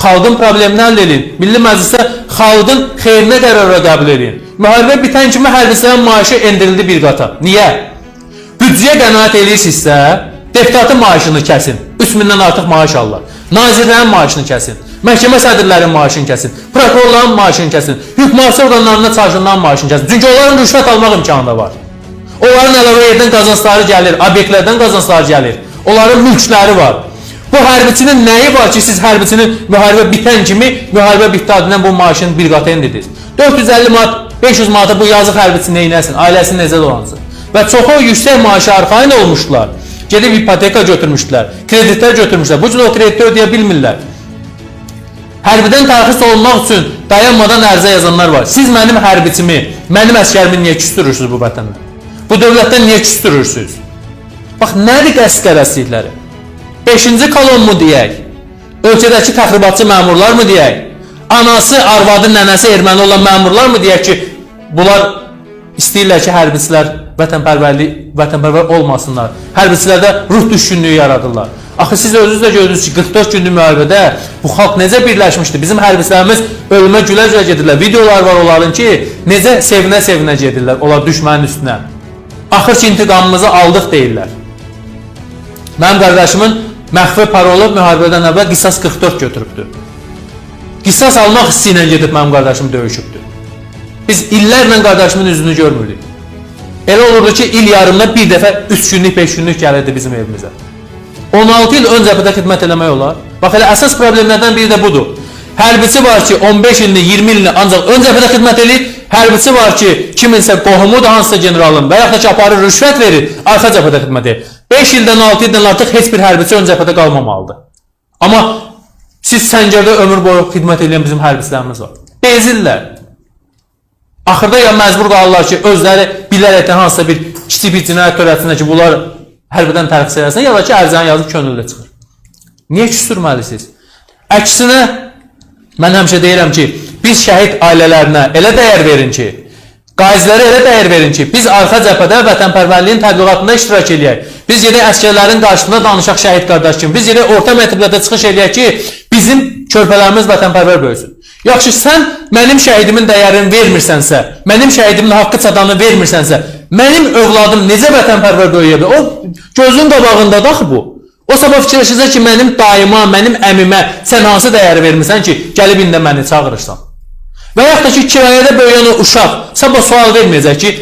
xalqın problemini həll edin. Milli Məclisdə xalqın xeyrinə qərara qəbul edin. Müharibə bitən kimi hərbçilərin maaşı endirildi bir qata. Niyə? Büdcəyə qənaət edirsinizsə, deputatın maaşını kəsin. 3000-dən artıq maaş alırlar. Nazirlərin maaşını kəsin. Məhkəmə sədrlərinin maaşını kəsin. Prokurorların maaşını kəsin. Hüquq mühafizə orqanlarında çalışanların maaşını kəsin. Çünki onların rüşvət almaq imkanı da var. Onların əlavə yerdən qazancları gəlir, obyektlərdən qazancları gəlir. Onların mülkləri var. Bu hərbiçinin nəyi var ki, siz hərbiçinin müharibə bitən kimi, müharibə bitdi adından bu maaşını bir qata endirdiniz. 450 manat, 500 manata bu yazıq hərbiçi neynəsin, ailəsini necə dolansın. Və çoxu yüksək maaşı arxayın olmuşlar. Gedib ipoteka götürmüşdülər, kreditlər götürmüşlər. Bu cür o kreditləri ödəyə bilmirlər. Hərbidən tərxis olunmaq üçün dayanmadan ərizə yazanlar var. Siz mənim hərbiçimi, mənim əskərimi niyə küstürürsünüz bu vətəndən? Bu dövlətdən niyə küstürürsünüz? Bax, nədir qəsd qərəzlikləri? 5-ci kolon mu deyək? Ölkədəki təxribatçı məmurlar mı deyək? Anası, arvadı, nənəsi erməni olan məmurlar mı deyək ki, bunlar istəyirlər ki, hərbiçilər vətənpərvər olmasınlar. Hərbiçilərdə ruh düşkünlüyü yaradırlar. Axı siz özünüz də gördünüz ki, 44 günlük müharibədə bu xalq necə birləşmişdi? Bizim hərbiçilərimiz ölümə gülə-gülə gedirlər. Videolar var onların ki, necə sevinə-sevinə gedirlər onlar düşmənin üstünə. Axır ki, intiqamımızı aldıq deyirlər. Mənim qardaşımın məxfi parolu müharibədən əvvəl qisas 44 götürübdür. Qisas almaq hissi ilə gedib mənim qardaşım döyüşübdür. Biz illərlə qardaşımın üzünü görmürdük. Elə olurdu ki, il yarımda bir dəfə 3 günlük, 5 günlük gəlirdi bizim evimizə. 16 il ön cəbhədə xidmət eləmək olar. Bax, elə əsas problemlərdən biri də budur. Hərbiçi var ki, 15 ilini, 20 ilini ancaq ön cəbhədə xidmət edir. Hərbiçi var ki, kiminsə qohumu da hansısa generalın və yaxud da ki, aparır, rüşvət verir, arxa cəbhədə xidmət edir. 5 ildən 6 ildən artıq heç bir hərbiçi ön cəbhədə qalmamalıdır. Amma siz səngərdə ömür boyu xidmət edən bizim hərbiçilərimiz var. Bezirlər. Axırda ya məcbur qalırlar ki, özləri bilərəkdən hansısa bir kiçik bir cinayət törətsinə ki, bunlar hərbidən tərxis eləsin, ya da ki, ərizəni yazıb könüllü çıxır. Niyə küstürməlisiniz? Əksinə, mən həmişə deyirəm ki, biz şəhid ailələrinə elə dəyər verin ki, qazilərə elə dəyər verin ki, biz arxa cəbhədə vətənpərvərliyin təbliğatında iştirak eləyək. Biz gedək əsgərlərin qarşısında danışaq şəhid qardaş kimi. Biz gedək orta məktəblərdə çıxış eləyək ki, bizim körpələrimiz vətənpərvər böyüsün. Yaxşı, sən mənim şəhidimin dəyərini vermirsənsə, mənim şəhidimin haqqı çatanı vermirsənsə, mənim övladım necə vətənpərvər böyüyə bilər? O gözün qabağındadır axı bu. O sabah fikirləşəcək ki, mənim dayıma, mənim əmimə sən hansı dəyəri vermirsən ki, gəlib indi məni çağırırsan. Və yaxud da ki, kirayədə böyüyən o uşaq sabah sual verməyəcək ki,